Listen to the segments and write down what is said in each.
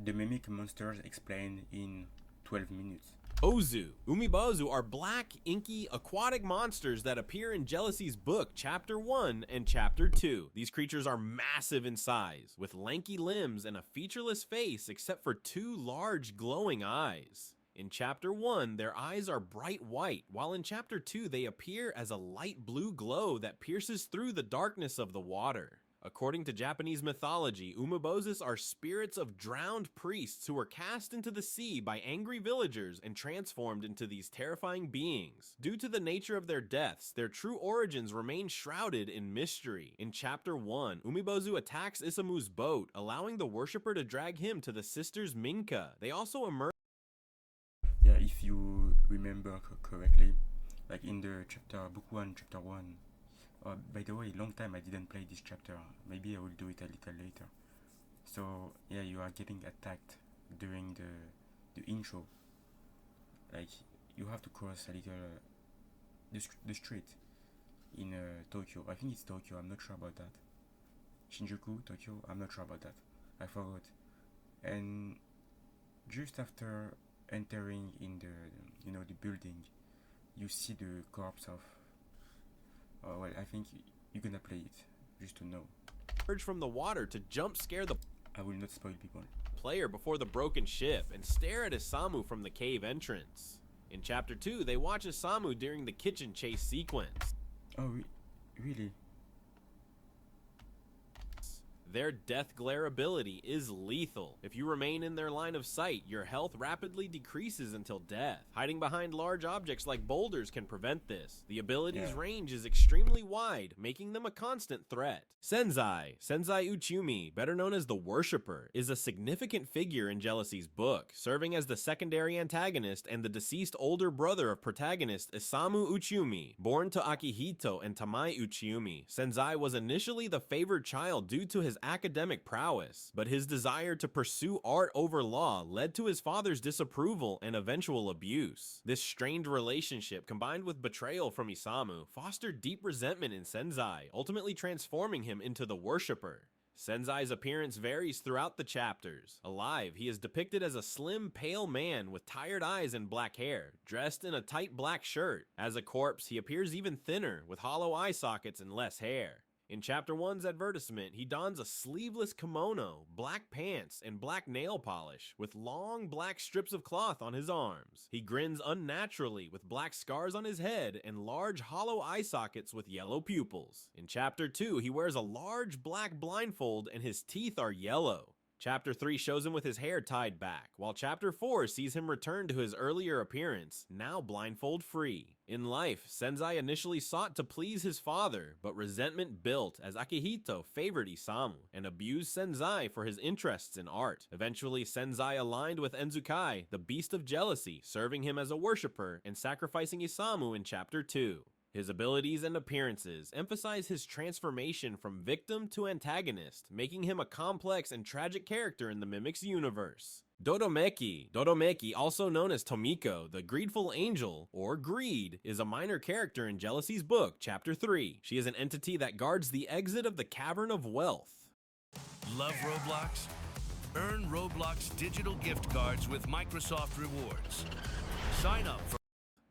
The mimic monsters explained in 12 minutes. Ozu, Umibozu are black, inky, aquatic monsters that appear in Jealousy's book, Chapter 1 and Chapter 2. These creatures are massive in size, with lanky limbs and a featureless face except for two large glowing eyes. In Chapter 1, their eyes are bright white, while in Chapter 2 they appear as a light blue glow that pierces through the darkness of the water. According to Japanese mythology, Umibozus are spirits of drowned priests who were cast into the sea by angry villagers and transformed into these terrifying beings. Due to the nature of their deaths, their true origins remain shrouded in mystery. In Chapter 1, Umibozu attacks Isamu's boat, allowing the worshipper to drag him to the sisters Minka. They also emerge. Yeah, if you remember correctly, like in the book 1, chapter 1. By the way, long time I didn't play this chapter. Maybe I will do it a little later. So yeah, you are getting attacked during the intro. Like you have to cross a little the street in Tokyo. I think it's Tokyo. I'm not sure about that. Shinjuku, Tokyo. I'm not sure about that. I forgot. And just after entering in the building, you see the corpse of. Well, I think you're gonna play it just to know. From the water to jump scare the I will not spoil people. player before the broken ship and stare at Isamu from the cave entrance. In Chapter 2, they watch Isamu during the kitchen chase sequence. Oh, really? Their death glare ability is lethal. If you remain in their line of sight, your health rapidly decreases until death. Hiding behind large objects like boulders can prevent this. The ability's range is extremely wide, making them a constant threat. Senzai Uchumi, better known as the Worshipper, is a significant figure in Jealousy's book, serving as the secondary antagonist and the deceased older brother of protagonist Isamu Uchumi. Born to Akihito and Tamai Uchumi, Senzai was initially the favored child due to his academic prowess, but his desire to pursue art over law led to his father's disapproval and eventual abuse. This strained relationship, combined with betrayal from Isamu, fostered deep resentment in Senzai, ultimately transforming him into the Worshipper. Senzai's appearance varies throughout the chapters. Alive, he is depicted as a slim, pale man with tired eyes and black hair, dressed in a tight black shirt. As a corpse, he appears even thinner, with hollow eye sockets and less hair. In Chapter 1's advertisement, he dons a sleeveless kimono, black pants, and black nail polish, with long black strips of cloth on his arms. He grins unnaturally with black scars on his head and large hollow eye sockets with yellow pupils. In Chapter 2, he wears a large black blindfold and his teeth are yellow. Chapter 3 shows him with his hair tied back, while Chapter 4 sees him return to his earlier appearance, now blindfold free. In life, Senzai initially sought to please his father, but resentment built as Akihito favored Isamu and abused Senzai for his interests in art. Eventually, Senzai aligned with Enzukai, the beast of jealousy, serving him as a worshipper and sacrificing Isamu in Chapter 2. His abilities and appearances emphasize his transformation from victim to antagonist, making him a complex and tragic character in the Mimic's universe. Dodomeki, also known as Tomiko, the Greedful Angel, or Greed, is a minor character in Jealousy's book, Chapter 3. She is an entity that guards the exit of the Cavern of Wealth. Love Roblox? Earn Roblox digital gift cards with Microsoft Rewards. Sign up for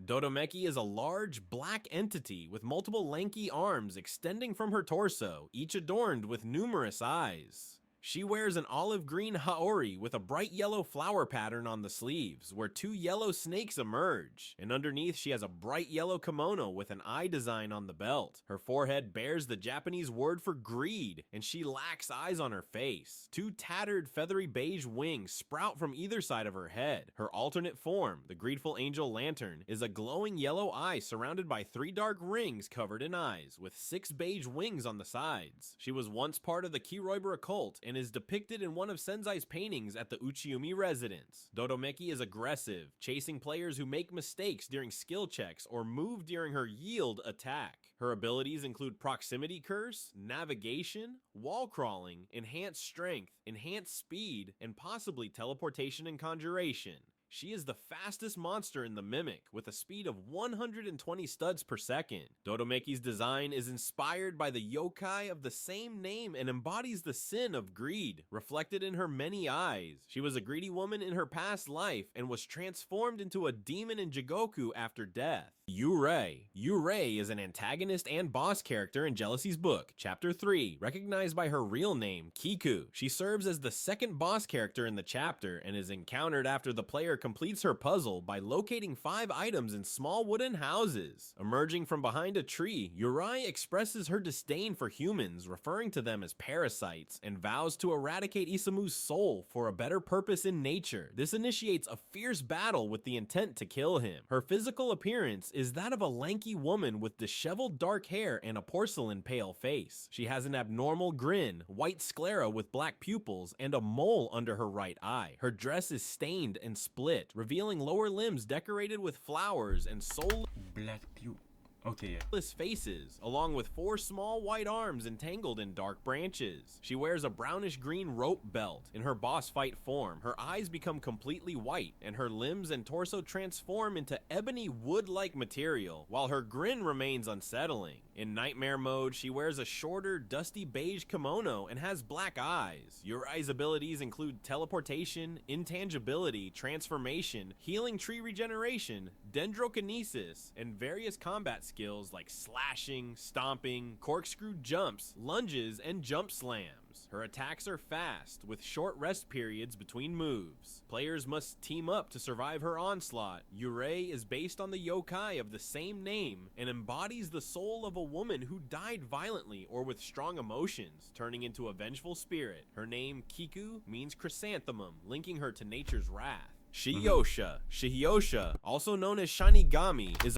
Dodomeki is a large, black entity with multiple lanky arms extending from her torso, each adorned with numerous eyes. She wears an olive green haori with a bright yellow flower pattern on the sleeves, where two yellow snakes emerge, and underneath she has a bright yellow kimono with an eye design on the belt. Her forehead bears the Japanese word for greed, and she lacks eyes on her face. Two tattered feathery beige wings sprout from either side of her head. Her alternate form, the Greedful Angel Lantern, is a glowing yellow eye surrounded by three dark rings covered in eyes, with 6 beige wings on the sides. She was once part of the Kiroiber occult and is depicted in one of Senzai's paintings at the Uchiumi residence. Dodomeki is aggressive, chasing players who make mistakes during skill checks or move during her yield attack. Her abilities include Proximity Curse, Navigation, Wall Crawling, Enhanced Strength, Enhanced Speed, and possibly Teleportation and Conjuration. She is the fastest monster in the Mimic, with a speed of 120 studs per second. Dodomeki's design is inspired by the yokai of the same name and embodies the sin of greed, reflected in her many eyes. She was a greedy woman in her past life and was transformed into a demon in Jigoku after death. Yurei. Yurei is an antagonist and boss character in Jealousy's book, Chapter 3, recognized by her real name, Kiku. She serves as the second boss character in the chapter and is encountered after the player completes her puzzle by locating 5 items in small wooden houses. Emerging from behind a tree, Yurei expresses her disdain for humans, referring to them as parasites, and vows to eradicate Isamu's soul for a better purpose in nature. This initiates a fierce battle with the intent to kill him. Her physical appearance is that of a lanky woman with disheveled dark hair and a porcelain pale face. She has an abnormal grin, white sclera with black pupils, and a mole under her right eye. Her dress is stained and split, revealing lower limbs decorated with flowers and soulless Black Pew. Okay, yeah. faces, along with 4 small white arms entangled in dark branches. She wears a brownish-green rope belt. In her boss fight form, her eyes become completely white, and her limbs and torso transform into ebony wood-like material, while her grin remains unsettling. In nightmare mode, she wears a shorter, dusty beige kimono and has black eyes. Yurai's abilities include teleportation, intangibility, transformation, healing tree regeneration, dendrokinesis, and various combat skills like slashing, stomping, corkscrew jumps, lunges, and jump slams. Her attacks are fast, with short rest periods between moves. Players must team up to survive her onslaught. Yurei is based on the yokai of the same name and embodies the soul of a woman who died violently or with strong emotions, turning into a vengeful spirit. Her name, Kiku, means chrysanthemum, linking her to nature's wrath. Shihiyosha. Shihiyosha, also known as Shinigami, is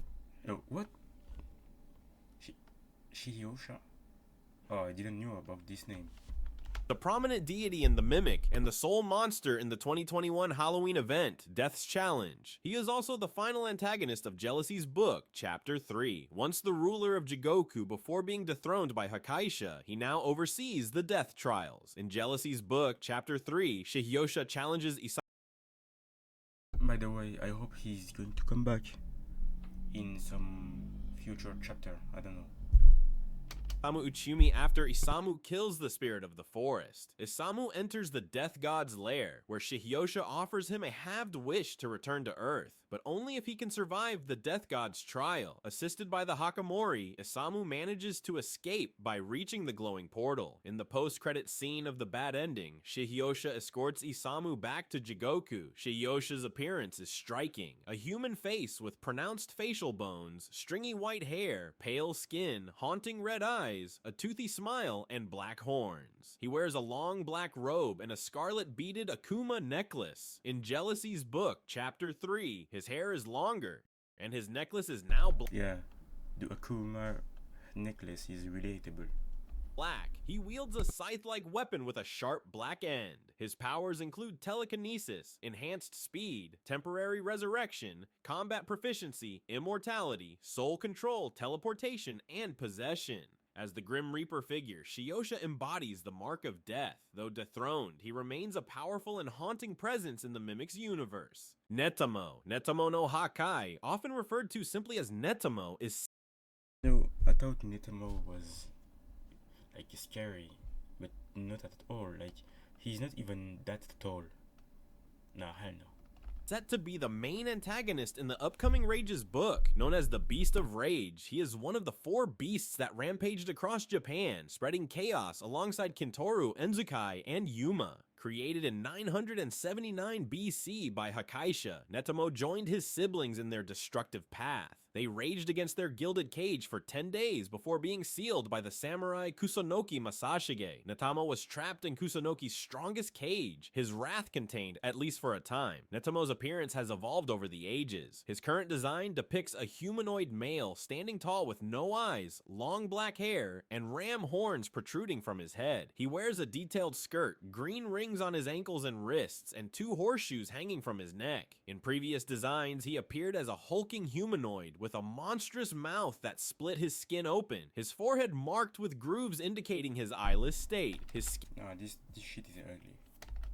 Oh, what? Shihiyosha? Oh, I didn't know about this name. the prominent deity in the Mimic and the sole monster in the 2021 Halloween event, Death's Challenge. He is also the final antagonist of Jealousy's book, Chapter 3. Once the ruler of Jigoku before being dethroned by Hakaisha, he now oversees the death trials. In Jealousy's book, Chapter 3, Shihiyosha challenges Isamu. By the way, I hope he's going to come back in some future chapter. I don't know. Uchumi after Isamu kills the spirit of the forest. Isamu enters the death god's lair, where Shihiyosha offers him a halved wish to return to Earth, but only if he can survive the death god's trial. Assisted by the Hakamori, Isamu manages to escape by reaching the glowing portal. In the post-credit scene of the bad ending, Shihiyosha escorts Isamu back to Jigoku. Shihiyosha's appearance is striking. A human face with pronounced facial bones, stringy white hair, pale skin, haunting red eyes, a toothy smile, and black horns. He wears a long black robe and a scarlet beaded Akuma necklace. In Jealousy's book, Chapter 3, his hair is longer, and his necklace is now Yeah, the Akuma necklace is relatable. black. He wields a scythe-like weapon with a sharp black end. His powers include telekinesis, enhanced speed, temporary resurrection, combat proficiency, immortality, soul control, teleportation, and possession. As the Grim Reaper figure, Shihiyosha embodies the mark of death. Though dethroned, he remains a powerful and haunting presence in the Mimic's universe. Netamo. Netamo no Hakai, often referred to simply as Netamo, is No, I thought Netamo was like scary, but not at all. Like, he's not even that tall. Nah, hell no. set to be the main antagonist in the upcoming Rage's book. Known as the Beast of Rage, he is one of the 4 beasts that rampaged across Japan, spreading chaos alongside Kintoru, Enzukai, and Yuma. Created in 979 BC by Hakaisha, Netamo joined his siblings in their destructive path. They raged against their gilded cage for 10 days before being sealed by the samurai Kusunoki Masashige. Netamo was trapped in Kusunoki's strongest cage, his wrath contained, at least for a time. Netamo's appearance has evolved over the ages. His current design depicts a humanoid male standing tall with no eyes, long black hair, and ram horns protruding from his head. He wears a detailed skirt, green rings on his ankles and wrists, and 2 horseshoes hanging from his neck. In previous designs, he appeared as a hulking humanoid with a monstrous mouth that split his skin open, his forehead marked with grooves indicating his eyeless state. His skin Nah, this shit is ugly.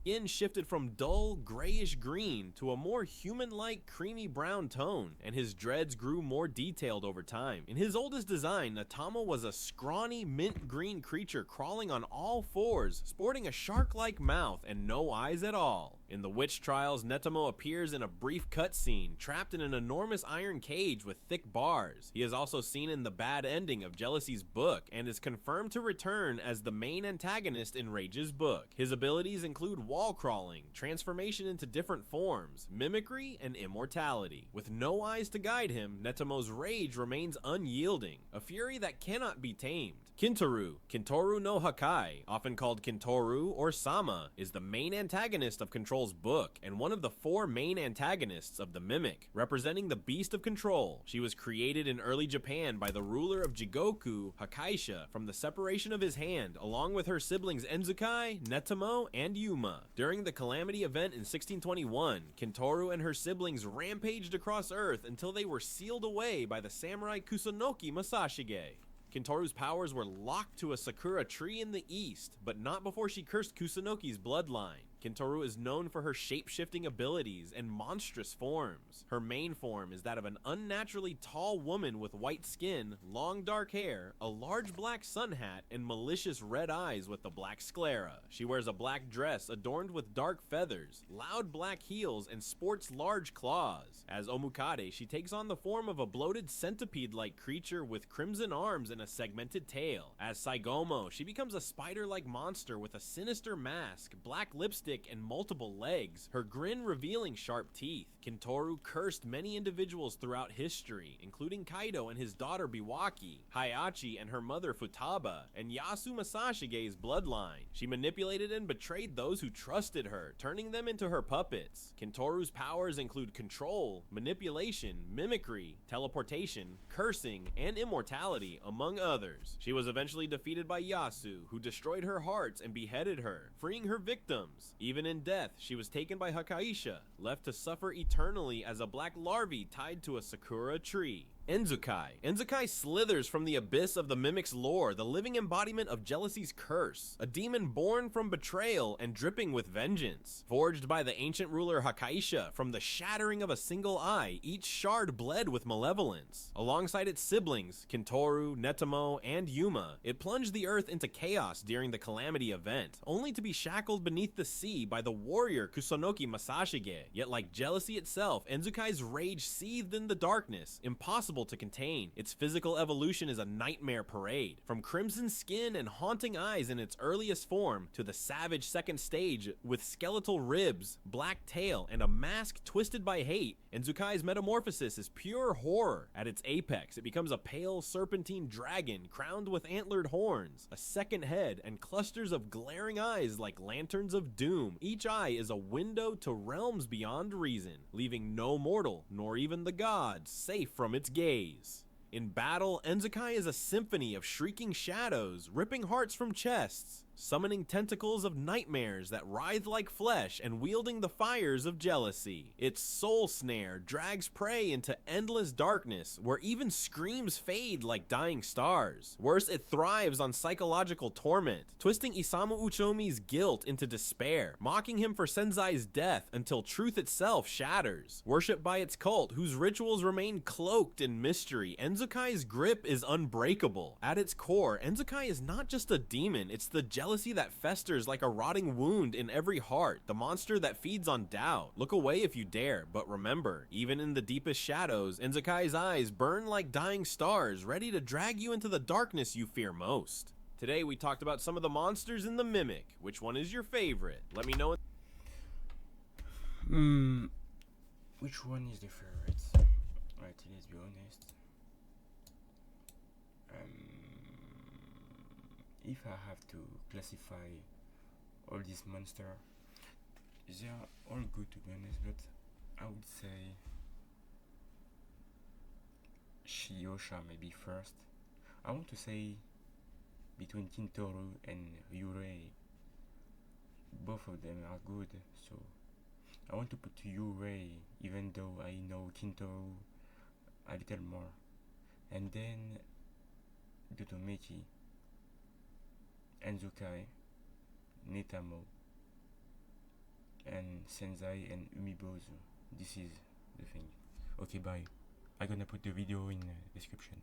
skin shifted from dull, grayish green to a more human-like creamy brown tone, and his dreads grew more detailed over time. In his oldest design, Netamo was a scrawny, mint green creature crawling on all fours, sporting a shark-like mouth and no eyes at all. In the Witch Trials, Netamo appears in a brief cutscene, trapped in an enormous iron cage with thick bars. He is also seen in the bad ending of Jealousy's book, and is confirmed to return as the main antagonist in Rage's book. His abilities include wall crawling, transformation into different forms, mimicry, and immortality. With no eyes to guide him, Netamo's rage remains unyielding, a fury that cannot be tamed. Kintoru no Hakai, often called Kintoru or Sama, is the main antagonist of Control's book, and one of the 4 main antagonists of the Mimic, representing the Beast of Control. She was created in early Japan by the ruler of Jigoku, Hakaisha, from the separation of his hand, along with her siblings Enzukai, Netamo, and Yuma. During the Calamity event in 1621, Kintoru and her siblings rampaged across Earth until they were sealed away by the samurai Kusunoki Masashige. Kintoru's powers were locked to a sakura tree in the east, but not before she cursed Kusunoki's bloodline. Kintoru is known for her shape-shifting abilities and monstrous forms. Her main form is that of an unnaturally tall woman with white skin, long dark hair, a large black sun hat, and malicious red eyes with the black sclera. She wears a black dress adorned with dark feathers, loud black heels, and sports large claws. As Omukade, she takes on the form of a bloated centipede-like creature with crimson arms and a segmented tail. As Saigomo, she becomes a spider-like monster with a sinister mask, black lipstick, and multiple legs, her grin revealing sharp teeth. Kintoru cursed many individuals throughout history, including Kaido and his daughter Biwaki, Hayachi and her mother Futaba, and Yasu Masashige's bloodline. She manipulated and betrayed those who trusted her, turning them into her puppets. Kintoru's powers include control, manipulation, mimicry, teleportation, cursing, and immortality, among others. She was eventually defeated by Yasu, who destroyed her hearts and beheaded her, freeing her victims. Even in death, she was taken by Hakaisha, left to suffer eternally as a black larvae tied to a sakura tree. Enzukai slithers from the abyss of the Mimic's lore, the living embodiment of Jealousy's curse, a demon born from betrayal and dripping with vengeance. Forged by the ancient ruler Hakaisha from the shattering of a single eye, each shard bled with malevolence. Alongside its siblings, Kintoru, Netamo, and Yuma, it plunged the earth into chaos during the Calamity event, only to be shackled beneath the sea by the warrior Kusunoki Masashige. Yet like Jealousy itself, Enzukai's rage seethed in the darkness, impossible to contain. Its physical evolution is a nightmare parade. From crimson skin and haunting eyes in its earliest form, to the savage second stage with skeletal ribs, black tail, and a mask twisted by hate, Enzukai's metamorphosis is pure horror. At its apex, it becomes a pale serpentine dragon crowned with antlered horns, a second head, and clusters of glaring eyes like lanterns of doom. Each eye is a window to realms beyond reason, leaving no mortal, nor even the gods, safe from its gaze. In battle, Enzukai is a symphony of shrieking shadows, ripping hearts from chests, summoning tentacles of nightmares that writhe like flesh and wielding the fires of jealousy. Its soul snare drags prey into endless darkness, where even screams fade like dying stars. Worse, it thrives on psychological torment, twisting Isamu Uchomi's guilt into despair, mocking him for Senzai's death until truth itself shatters. Worshipped by its cult, whose rituals remain cloaked in mystery, Enzukai's grip is unbreakable. At its core, Enzukai is not just a demon, it's the jealousy that festers like a rotting wound in every heart, the monster that feeds on doubt. Look away if you dare, but remember, even in the deepest shadows, Enzukai's eyes burn like dying stars, ready to drag you into the darkness you fear most. Today we talked about some of the monsters in the Mimic. Which one is your favorite? Let me know. Which one is the favorite? Right, let's be honest. If I have to classify all these monsters, they are all good to be honest, but I would say Shiosha maybe first. I want to say between Kintoru and Yurei, both of them are good, so I want to put Yurei even though I know Kintoru a little more. And then Dotomeki, Enzukai, Netamo, and Senzai and Umibozu. This is the thing. Okay, bye. I'm gonna put the video in the description.